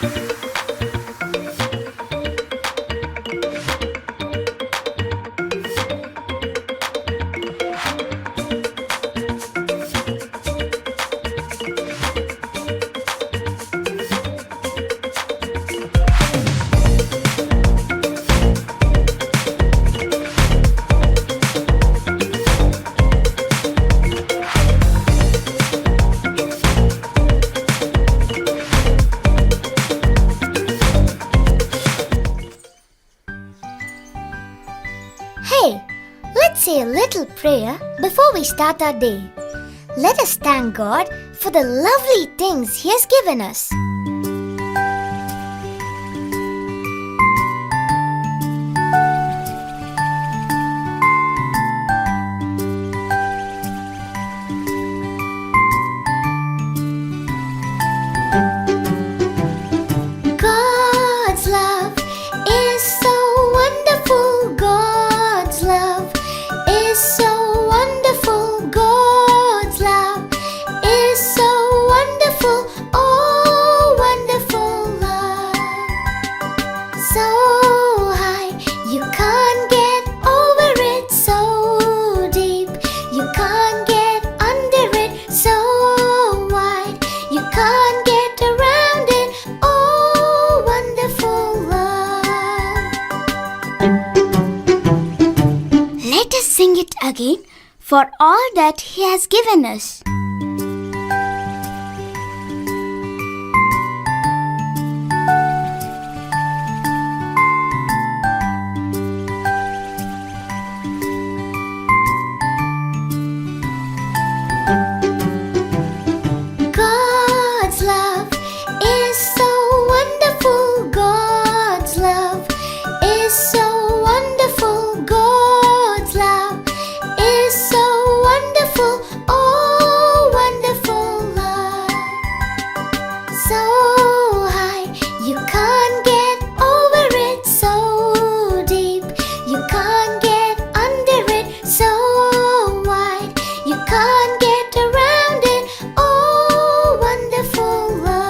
Hey, let's say a little prayer before we start our day. Let us thank God for the lovely things He has given us. God's love is so wonderful. God's love is so wonderful. God's love is so wonderful. Oh, wonderful love. So high, you can't get over it. So deep, you can't get under it. So wide, you can't get around it. Oh, wonderful love. Let us sing it again for all that He has given us. God's love is so wonderful. God's love is so wonderful. God's love is so wonderful. Oh, wonderful love. So high, you can't get over it. So deep, you can't get under it. So wide, you can't get around it. Oh, wonderful love.